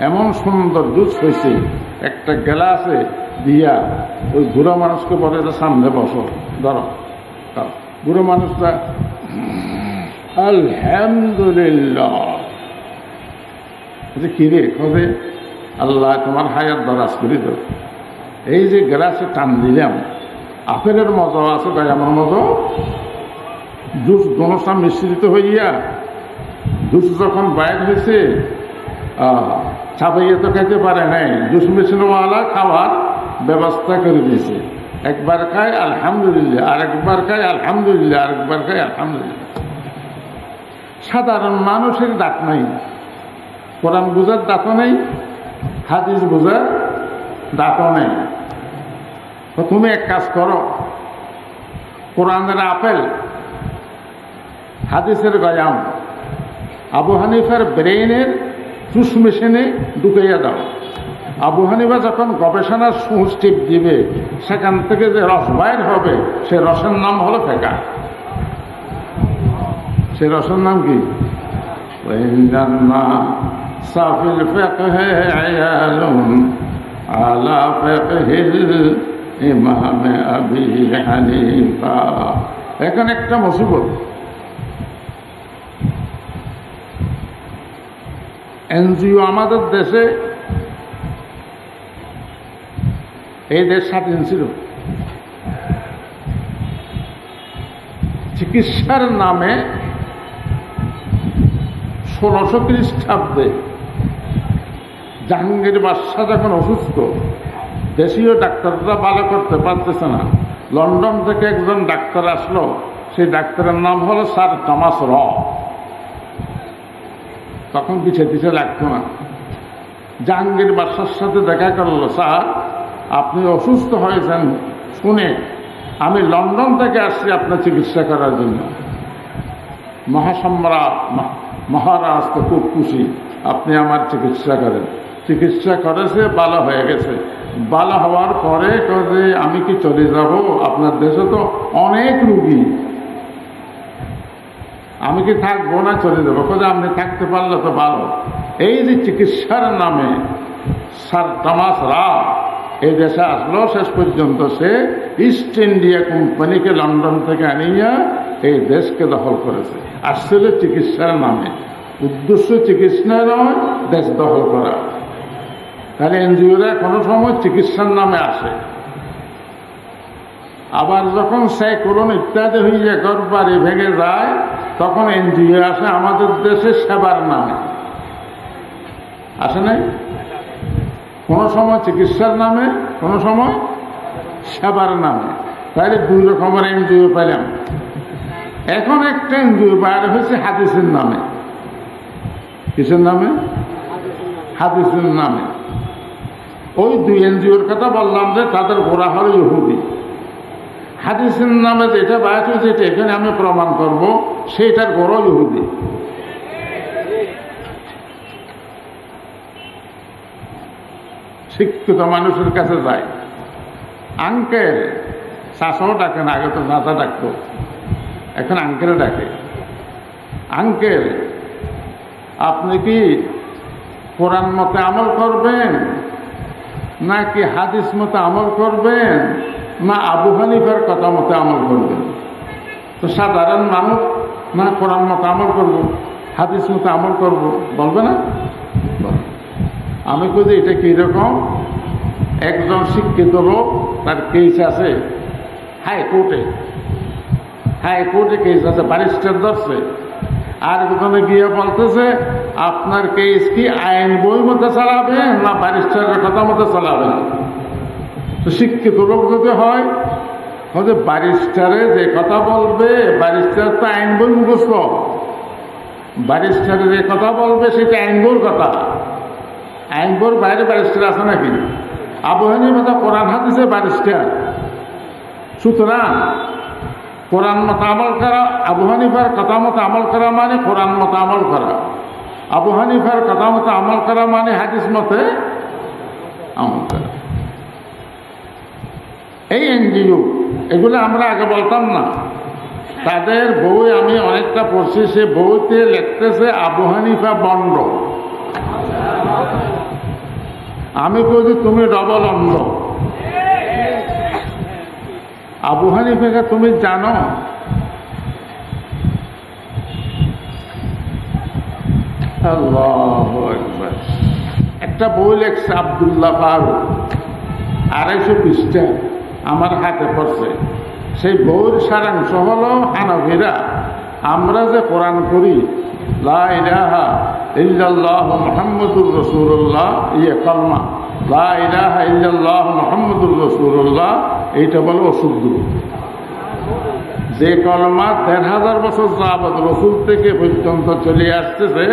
এমন সুন্দর জুস হয়েছে। একটা গ্লাসে দিয়া ওই বুড়ো মানুষকে বলে সামনে বসো, ধরো। বুড়ো মানুষটা আলহামদুলিল্লাহ কিরে খোঁজে, আল্লাহ তোমার হায়াত দরাজ করে দাও। এই যে গ্লাসে টান দিলাম, আপেলের মজা আছে, গয়ামের মজা। জুস দোনোটা মিশ্রিত হইয়া জুস যখন বাইর হয়েছে, চাবাইয়া তো খাইতে পারে নাই, জুস মেশিনওয়ালা খাওয়ার ব্যবস্থা করে দিয়েছে। একবার খায় আলহামদুলিল্লাহ, আরেকবার খায় আলহামদুলিল্লাহ, আরেকবার খায় আলহামদুলিল্লাহ। সাধারণ মানুষের দাঁত নাই, কোরআন বোঝার দাঁতও নেই, হাদিস বোঝার দাঁতও নেই। তো তুমি এক কাজ করো, কোরআনের আপেল, হাদিসের গয়াম, আবু হানিফার ব্রেইনের জুস মেশিনে ঢুকাইয়া দাও। আবু হানিফা যখন গবেষণার সুচ টিপ দিবে, সেখান থেকে যে রস বাইর হবে, সে রসের নাম হলো ফেকা। সে রসের নাম কি? সাফিল ফিকহে আয়ালুন আলা ফিকহিল ইমাম আবি হানিফা। এখন একটা মুসিবত, এনজিও আমাদের দেশে, এই দেশ স্বাধীন ছিল, চিকিৎসার নামে 1600 খ্রিস্টাব্দে জাহাঙ্গীর বাদশাহ যখন অসুস্থ, দেশীয় ডাক্তাররা ভালো করতে পারতেছে না, লন্ডন থেকে একজন ডাক্তার আসলো। সেই ডাক্তারের নাম হলো স্যার টমাস র। তখন পিছিয়ে লাগতো না। জাহাঙ্গীর বাদশার সাথে দেখা করলো, স্যার আপনি অসুস্থ হয়েছেন শুনে আমি লন্ডন থেকে আসছি আপনার চিকিৎসা করার জন্য। মহাসম্রাট মহারাজ তো খুব খুশি, আপনি আমার চিকিৎসা করেন। চিকিৎসা করেছে, ভালো হয়ে গেছে। ভালো হওয়ার পরে যে আমি কি চলে যাব? আপনার দেশে তো অনেক রুগী, আমি কি থাকবো না চলে যাবো? কোথায় আপনি থাকতে পারলে তো ভালো। এই যে চিকিৎসার নামে স্যার টমাস রা এই দেশে আসলো, শেষ পর্যন্ত সে ইস্ট ইন্ডিয়া কোম্পানিকে লন্ডন থেকে আনিয়া এই দেশকে দখল করেছে। আসছিল চিকিৎসার নামে, উদ্দেশ্য চিকিৎসা নয়, দেশ দখল করা। তাহলে এনজিওরা কোনো সময় চিকিৎসার নামে আসে। আবার যখন সাইক্লোন ইত্যাদি হয়ে ঘর বাড়ি ভেঙে যায়, তখন এনজিও আসে আমাদের দেশে সেবার নামে। আসে নাই? কোনো সময় চিকিৎসার নামে, কোনো সময় সেবার নামে। তাহলে দুই রকমের এনজিও পেলাম। এখন একটা এনজিও বাইরে হয়েছে হাদিসের নামে। কিসের নামে? হাদিসের নামে। ওই দুই এনজিওর কথা বললাম যে তাদের গোড়া হল ইহুদি। হাদিসের নামে যেটা বাইরে হয়েছে, যেটা এখানে আমি প্রমাণ করব, সেইটার গোড়া ইহুদি। শিক্ষিত মানুষের কাছে যায়, আঙ্কেল, চাচাও ডাকে না, আগে তো চাচা ডাকতো, এখন আঙ্কেল ডাকে। আঙ্কেল, আপনি কি কোরআন মতে আমল করবেন, নাকি হাদিস মতে আমল করবেন, না আবু হানিফার কথা মতে আমল করবেন? তো সাধারণ মানুষ না কোরআন মতে আমল করব, হাদিস মতে আমল করব বলবে না? আমি কই যে এটা কিরকম? একজন শিক্ষিত লোক, তার কেস আছে হাইকোর্টে, কেস আছে, ব্যারিস্টার ধরছে, আর ওখানে গিয়ে বলতেছে আপনার কেস কি আইন বই মতো চালাবে না ব্যারিস্টারের কথা মতো চালাবে? তো শিক্ষিত লোক যদি হয়, হয়তো ব্যারিস্টারে যে কথা বলবে, ব্যারিস্টার তো আইন বই মুখস্থ, ব্যারিস্টারে যে কথা বলবে সেটা আইন বইয়ের কথা। আইন বইয়ের বাইরে ব্যারিস্টার আছে নাকি? আবু হানিফা কোরআন হাদিসে ব্যারিস্টার। সুতরাং কোরআন মতো আমল করা, আবু হানিফার কথা মতো আমল করা মানে কোরআন মতো আমল করা, আবু হানিফার কথা মতো আমল করা মানে হাদিস মতে আমল করা। এই এনজিও এগুলো আমরা আগে বলতাম না। তাদের বই আমি অনেকটা পড়ছি, সে বইতে লিখতেছে আবু হানিফা বন্ড। আমি বলি তুমি ডবল অন্ধ। আবু হানিফাকে তুমি জানো? আল্লাহু আকবার। একটা বই লেখছে আব্দুল্লাহ ফারুক, 250 পৃষ্ঠা, আমার হাতে পড়ছে। সেই বইয়ের সারাংশ হলো হানাফিরা আমরা যে কোরআন করি লা ইলাহা ইল্লাল্লাহ মুহাম্মাদুর রাসূলুল্লাহ, কলমা লা ইলাহা ইল্লাল্লাহ মুহাম্মাদুর রাসূলুল্লাহ, এইটা বলে অশুদ্ধ। যে কলমা ১৩,০০০ বছর যাবত রসুল থেকে পর্যন্ত চলে আসতেছে,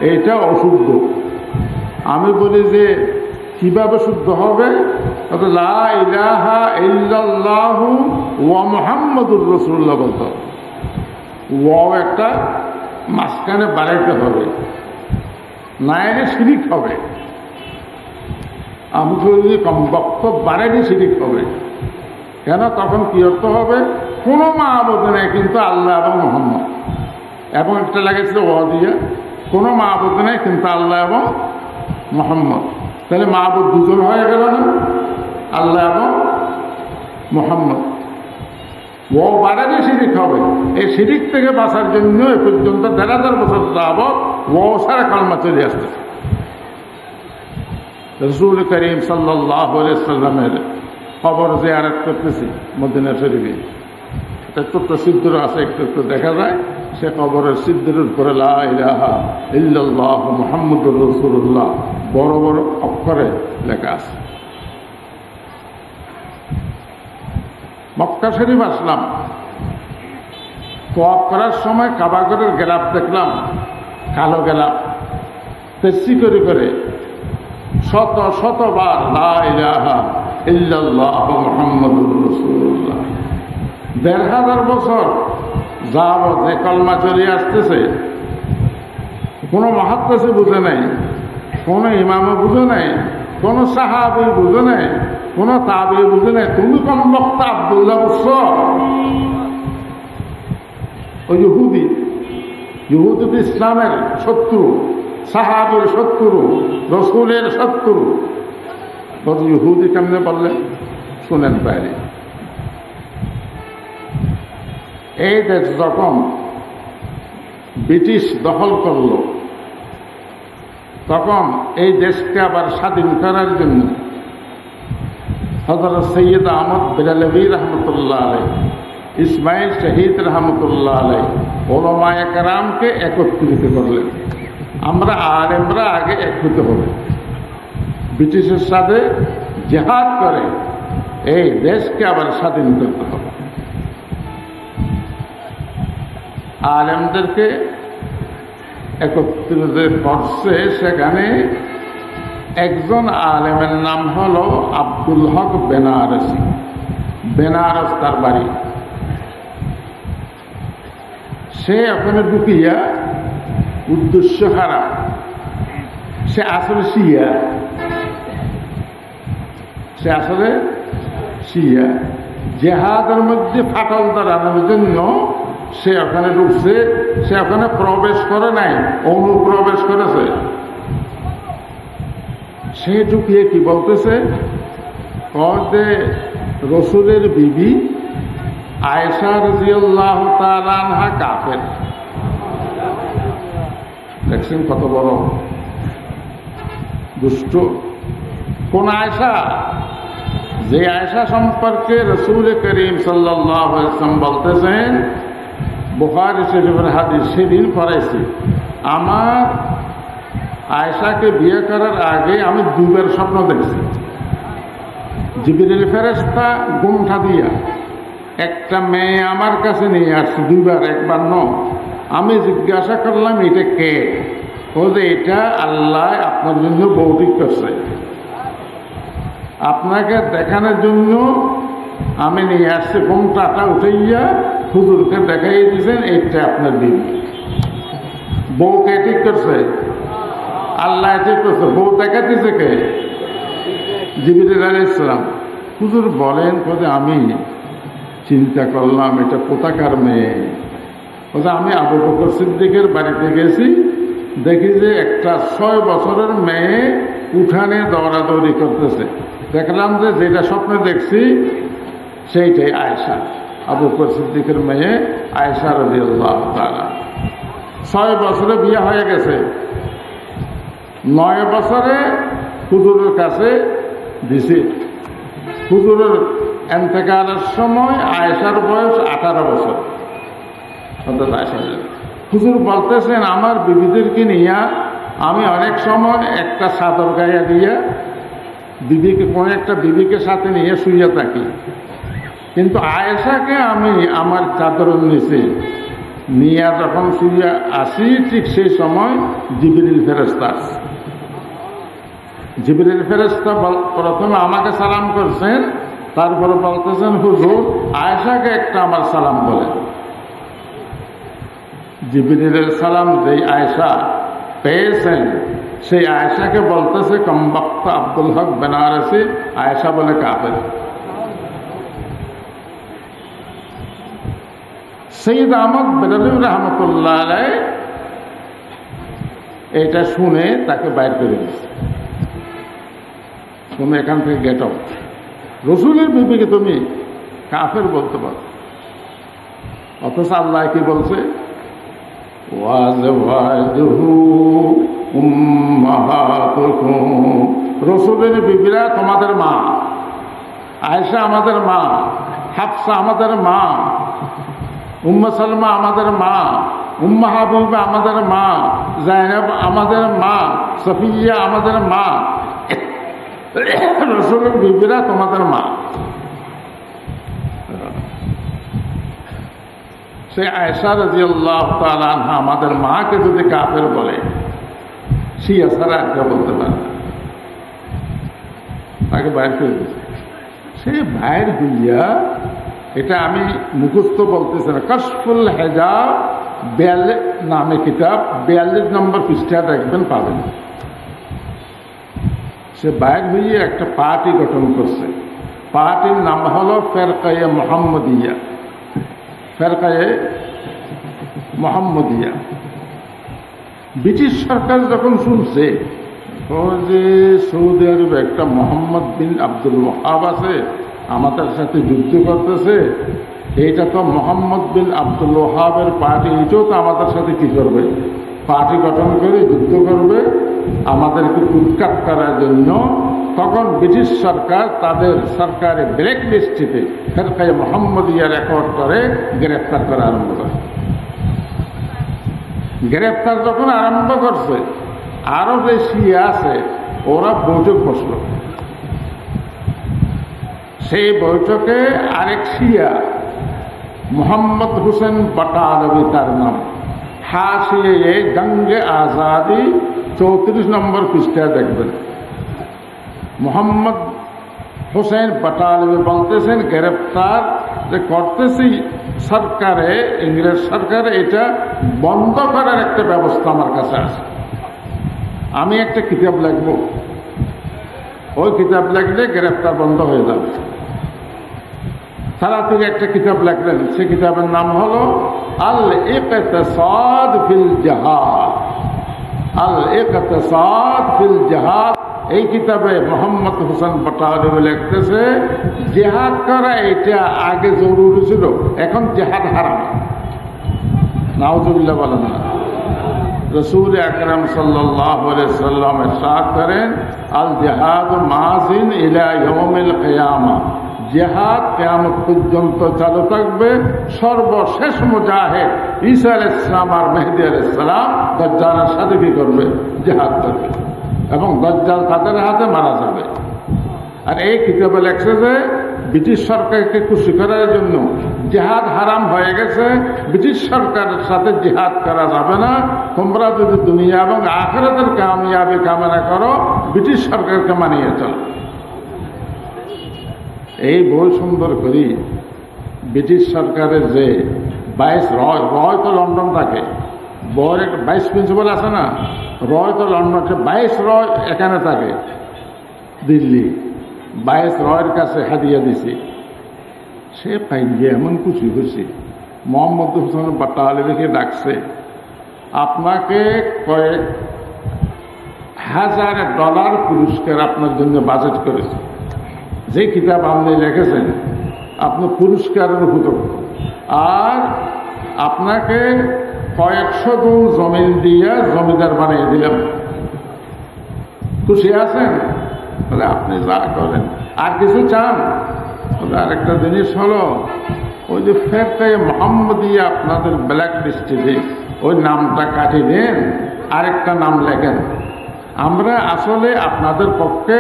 এইটা অশুদ্ধ। আমি বলি যে কিভাবে শুদ্ধ হবে? লা ইলাহা ইল্লাল্লাহু ওয়া মুহাম্মাদুর রাসূলুল্লাহ বলতে হবে। ওয়াও একটা মাঝখানে বাড়াইতে হবে, না এলে শিরিক হবে। আমি যদি কমপক্ষ বাড়াইলে শিরিক হবে। কেন? তখন কি অর্থ হবে? কোনো মাহবুদ নেই কিন্তু আল্লাহ এবং মুহাম্মদ, এবং একটা লাগেছিল ওয়া দিয়ে, কোনো মাহবুদ নেই কিন্তু আল্লাহ এবং মুহাম্মদ। তাহলে মাহবুদ দুজন হয়ে গেল না, আল্লাহ এবং মুহাম্মদ। ও বাড়ালে শিরিক হবে। এই শিরিক থেকে বাঁচার জন্য এ পর্যন্ত ১,৫০০ বছর যাবত ও সারা কালমা চলে আসতেছে। রাসূল করিম সাল্লাল্লাহু আলাইহি সাল্লামের কবর জিয়ারত করতেছি মদিনা শরীফে, এটা ছোট্ট সিদ্দুর আছে, একটু একটু দেখা যায়। সে কবরের সিদ্দুরের উপরে লা ইলাহা ইল্লাল্লাহ মুহাম্মাদুর রাসূলুল্লাহ বড় বড় অক্ষরে লেখা আছে। মক্কা শরীফ আসলাম, তোয়াফ করার সময় কাবাগরের গেলাপ দেখলাম, কালো গেলাপ, তেসি করে করে শত শতবার লা ইলাহা ইল্লাল্লাহ মুহাম্মাদুর রাসূলুল্লাহ। ১,৫০০ বছর যাবত যে কলমা চলে আসতেছে, কোনো মহাদ্দেশে বুঝে নাই, কোনো ইমামও বুঝে নাই, কোনো সাহাবী বুঝে নাই, কোনো তাবী বুঝে নাই। তুমি কোন বক্তা আব্দুল্লাহ বুঝছ? ওই ইহুদি তো ইসলামের শত্রু, সাহাবীর শত্রু, রসুলের শত্রু। ইহুদি কেমনে বললেন শুনেন বাইরে। এই দেশ যখন ব্রিটিশ দখল করল, তখন এই দেশকে আবার স্বাধীন করার জন্য হযরত সৈয়দ আহমদ বেরেলভী রহমতুল্লাহ আলাইহ, ইসমাইল শহীদ রহমতুল্লাহ আলাইহ ওলামায়ে কেরামকে একত্রিত করলেন। আমরা আলেমরা আগে একত্রিত হবে, ব্রিটিশের সাথে জিহাদ করে এই দেশকে আবার স্বাধীন করতে হবে। আলেমদেরকে একত্রিত করছে। সেখানে একজন আলেমের নাম হলো আব্দুল হক বেনারসি, বেনারস তার বাড়ি। সে ওখানে ঢুকিয়া উদ্দেশ্য খারাপ, সে আসলে শিয়া, সে আসলে শিয়া। জেহাদের মধ্যে ফাটল দাঁড়ানোর জন্য সে ওখানে ঢুকছে। সে ওখানে প্রবেশ করে নাই, অনুপ্রবেশ করেছে। সে ঢুকিয়ে কি বলতেছে? যে রসুলের বিবি আয়েশা রাদিয়াল্লাহু তাআলা আনহা কাফের। দেখছেন কত বড় দুষ্ট। কোন আয়েশা? যে আয়েশা সম্পর্কে রাসূল করিম সাল্লাল্লাহু আলাইহি ওয়াসাল্লাম বলতেছেন, বুখারী শরীফের হাদিস সেদিন পড়াইছি, আমার আয়েশাকে বিয়ে করার আগে আমি দুবার স্বপ্ন দেখছি। জিবরিল ফেরেশতা গুমঠা দিয়া একটা মেয়ে আমার কাছে নিয়ে আসছে, দুইবার, একবার নয়। আমি জিজ্ঞাসা করলাম এটা কে? ও যে এটা আল্লাহ আপনার জন্য বউ ঠিক করছে, আপনাকে দেখানোর জন্য আমি নিয়ে আসছি। ঘুমটাটা উঠাইয়া হুজুরকে দেখাই দিয়েছেন, এইটা আপনার বিবি। বউকে ঠিক করছে আল্লাহ, ঠিক করছে। বউ দেখা দিয়েছে কে? জিবরিল আলাইহিস সালাম। হুজুর বলেন, আমি চিন্তা করলাম এটা কোথাকার মেয়ে। আমি আবু বকর সিদ্দিকের বাড়িতে গেছি, দেখি যে একটা 6 বছরের মেয়ে উঠানে দৌড়াদৌড়ি করতেছে। দেখলাম যে যেটা স্বপ্নে দেখছি সেইটাই আয়েশা, আবু বকর সিদ্দিকের মেয়ে আয়েশা রাদিয়াল্লাহু তাআলা। 6 বছরে বিয়ে হয়ে গেছে। 9 বছরে হুজুরের কাছে দিছি। হুজুরের ইন্তেকালের সময় আয়েশার বয়স 18 বছর। হুজুর বলতেছেন, আমার বিবিদেরকে নিয়ে আমি অনেক সময় একটা চাদর গায়ে দিয়ে বিবিকে, কোনো একটা বিবিকে সাথে নিয়ে শুয়ে থাকি, কিন্তু আয়েশাকে আমি আমার চাদরের নিচে নিয়ে যখন শুয়ে আসি, ঠিক সেই সময় জিবরিল ফেরেশতা আসে। জিবরিল ফেরেশতা প্রথমে আমাকে সালাম করছেন, তারপরে বলতেছেন, হুজুর আয়েশাকে একটা আমার সালাম বলেন। জিবরিলের সালাম যেই আয়েশা পেয়েছেন, সেই আয়েশাকে বলতেছে, কমবক্ত আব্দুল হক বেনারসি। আয়েশা বলে কাফের। সৈয়দ আহমদ বেরেলভী রহমতুল্লাহ আলাইহি এটা শুনে তাকে বাইর করে দিচ্ছে, তুমি এখান থেকে গেট আউট। রসুলের বিবিকে তুমি কাফের বলতে পারো, অথচ আল্লাহ কি বলছে, রসুলের বিবিরা তোমাদের মা। আয়েশা আমাদের মা, হাফসা আমাদের মা, উম্মে সালমা আমাদের মা, উম্মে হাবিবা আমাদের মা, জাইনাব আমাদের মা, সফিয়া আমাদের মা। রসুলের বিবিরা তোমাদের মা। সে আয়েশা রাদিয়াল্লাহু তাআলা আনহা আমাদের মাকে যদি কাফের বলে, শিয়া ছাড়া একটা বলতে পারে, তাকে বাইর করে দিচ্ছে। সে বাইর হইয়া, এটা আমি মুখস্থ বলতেছি না, কাশফুল হেজাব 42 নামে কিতাব, 42 নম্বর পৃষ্ঠা দেখবেন, পাবেন। সে বাইর হইয়া একটা পার্টি গঠন করছে। পার্টির নাম হলো ফেরকায়ে মুহাম্মদিয়া। ফেরকায়ে মুহাম্মদিয়া। ব্রিটিশ সরকার যখন শুনছে যে সৌদি আরবে একটা মোহাম্মদ বিন আব্দুল ওয়াহাব আছে, আমাদের সাথে যুদ্ধ করতেছে, এইটা তো মোহাম্মদ বিন আব্দুল ওয়াহাবের পার্টি, এটাও তো আমাদের সাথে কি করবে, পার্টি গঠন করে যুদ্ধ করবে আমাদেরকে উৎখাত করার জন্য। তখন ব্রিটিশ সরকার তাদের সরকারে ব্ল্যাক লিস্টে ফেরকায়ে মুহাম্মদিয়া রেকর্ড করে গ্রেফতার করা আরম্ভ করে। গ্রেফতার যখন আরম্ভ করছে, আরো যে শিয়া আছে ওরা বৈঠক বসল। সেই বৈঠকে আরেক শিয়া মোহাম্মদ হোসেন বাটালভি তার নাম, হাসিয়ে জঙ্গে আজাদি 34 নম্বর পৃষ্ঠায় দেখবেন। মোহাম্মদ হোসেন বাটালভি বলতেছেন, গ্রেফতার যে করতেছি সরকারে, ইংরেজ সরকারে, এটা বন্ধ করার একটা ব্যবস্থা আমার কাছে আছে। আমি একটা কিতাব লিখব, ওই কিতাব লিখলে গ্রেফতার বন্ধ হয়ে যাবে। তাড়াতাড়ি একটা কিতাব লিখলেন, সে কিতাবের নাম হলো আল ইকতিসাদ ফিল জিহাদ। আল ইকতিসাদ ফিল জিহাদ। এই কিতাবে মোহাম্মদ হোসেন বাটালভি লিখতেছে, জিহাদ করা এটা আগে জরুরি ছিল, এখন জিহাদ হারাম। নাউজুবিল্লাহ বলেন না। রসুল আকরাম সাল্লাল্লাহু আলাইহি ওয়াসাল্লাম ইরশাদ করেন, আল জিহাদ মাযিন ইলা ইয়াউমিল কিয়ামা, জিহাদ কিয়ামত পর্যন্ত চালু থাকবে। সর্বশেষ মুজাহিদ ঈসা আলাইহিস সালাম আর মেহেদী আলাইহিস সালাম দাজ্জালের সাথে কি করবে? জিহাদ করবে, এবং দাজ্জাল তাদের হাতে মারা যাবে। আর এই কিতাবে লেখছে যে ব্রিটিশ সরকারকে খুশি করার জন্য জিহাদ হারাম হয়ে গেছে, ব্রিটিশ সরকারের সাথে জিহাদ করা যাবে না, তোমরা যদি দুনিয়া এবং আখিরাতের কামিয়াবি কামনা করো ব্রিটিশ সরকারকে মানিয়ে চলো। এই বই সুন্দর করি ব্রিটিশ সরকারের যে 22 রয় তো লন্ডন থাকে, বইয়ের একটা 22 প্রিন্সিপাল আছে না, রয় তো লন্ডন, 22 রয় এখানে থাকে দিল্লি, 22 রয়ের কাছে হাদিয়া দিছে। সে পাইয়ে এমন খুশি হয়েছে, মোহাম্মদ হোসেন বাটালিকে ডাকছে, আপনাকে কয়েক হাজার ডলার পুরস্কার আপনার জন্য বাজেট করেছে, যে কিতাব আপনি লিখেছেন আপনি পুরস্কারের উপযুক্ত, আর আপনাকে কয়েকশো গুণ জমিন দিয়ে জমিদার বানিয়ে দিলাম। খুশি আছেন? বলে আপনি যা করেন, আর কিছু চান? আরেকটা জিনিস হলো, ওই যে ফেরকায়ে মুহাম্মদিয়া আপনাদের ব্ল্যাক লিস্টে ওই নামটা কাটি দেন, আরেকটা নাম লেখেন। আমরা আসলে আপনাদের পক্ষে,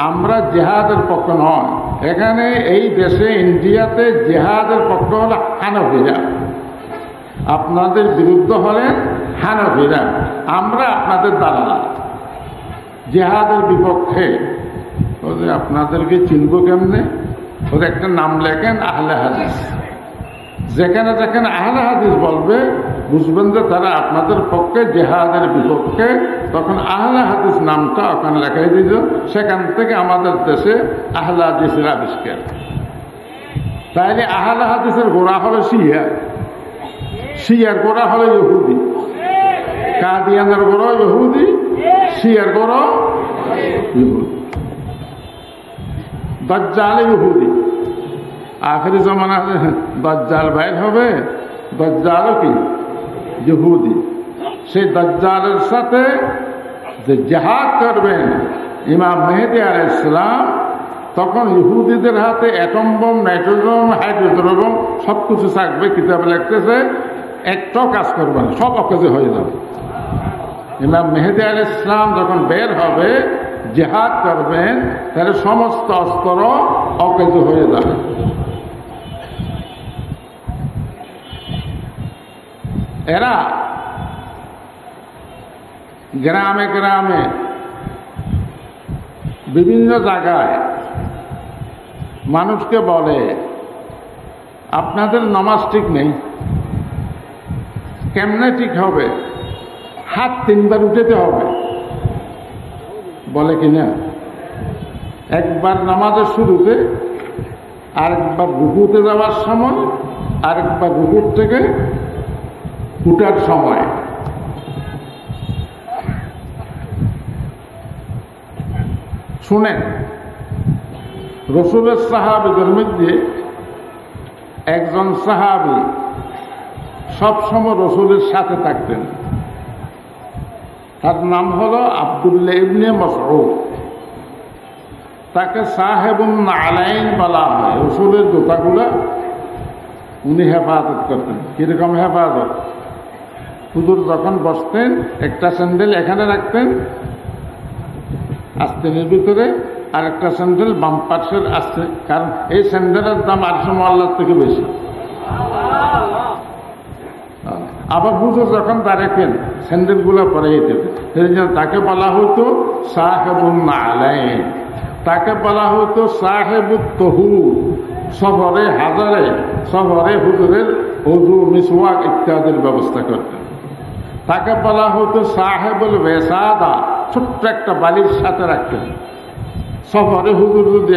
আমরা জিহাদের পক্ষে নয়। এখানে এই দেশে ইন্ডিয়াতে জিহাদের পক্ষে হলো হানাফিরা, আপনাদের বিরুদ্ধে হলেন হানাফিরা, আমরা আপনাদের দালাল। জিহাদের বিপক্ষে ওদের আপনাদেরকে চিনব কেমনে? ওদের একটা নাম লেখেন আহলে হাদিস। যেখানে যেখানে আহলে হাদিস বলবে বুঝবেন যে তারা আপনাদের পক্ষে, জিহাদের বিপক্ষে। তখন আহলে হাদিস নামটা ওখানে লেখাই দিল। সেখান থেকে আমাদের দেশে আহলে হাদিসের আবিষ্কার। তাইলে আহলে হাদিসের গোড়া হলো শিয়া, শিয়ার গোড়া হলো ইহুদি, কাদিয়ানের গোড়া ইহুদি, শিয়ার গোড়া ইহুদি, দাজ্জাল ইহুদি। আখেরি জমানা দাজ্জাল বাইর হবে, দাজ্জালও কি ইহুদি। সেই দাজ্জালের সাথে যে জিহাদ করবেন ইমাম মেহেদী আলাইহিস সালাম, তখন ইহুদিদের হাতে atom bomb, nitrogen, hydrogen bomb সব কিছু থাকবে। কিতাবে লিখতেছে একটাও কাজ করবে না, সব অকেজে হয়ে যাবে। ইমাম মেহেদী আলাইহিস সালাম যখন বের হবে জিহাদ করবেন, তাহলে সমস্ত অস্ত্র অকেজে হয়ে যাবে। এরা গ্রামে গ্রামে বিভিন্ন জায়গায় মানুষকে বলে আপনাদের নামাজ ঠিক নেই। কেমনে ঠিক হবে? হাত 3 বার উঠাতে হবে, বলে কিনা? একবার নামাজের শুরুতে, আরেকবার রুকুতে যাওয়ার সময়, আরেকবার রুকুর থেকে উঠার সময়। শুনেন, রসুলের সাহাবীদের মধ্যে একজন সাহাবী সবসময় রসুলের সাথে থাকতেন। তার নাম হলো আব্দুল্লাহ ইবনে মাসউদ। তাকে সাহেবুন নালাইন বলা হয়। রসুলের জুতাগুলা উনি হেফাজত করতেন। কিরকম হেফাজত? হুজুর যখন বসতেন একটা স্যান্ডেল এখানে রাখতেন আস্তিনের ভিতরে, আর একটা স্যান্ডেল বাম পাশের আসতে, কারণ এই স্যান্ডেলের দাম আরশে মুআল্লার থেকে বেশি। আবার হুজুর যখন দাঁড়াতেন স্যান্ডেলগুলো পরে যেতেন, তাকে বলা হতো সাহেবুন নালাইন, তাকে বলা হতো সাহেবুত তহুর। সফরে হাজারে, সফরে হুজুরের ওযু, মিসওয়াক ইত্যাদির ব্যবস্থা করতেন। তাকে বলা হতো সাহেবুল ওয়াসাদা, ছোট্ট একটা বালির সাথে রাখতেন। সফরে হুজুর যদি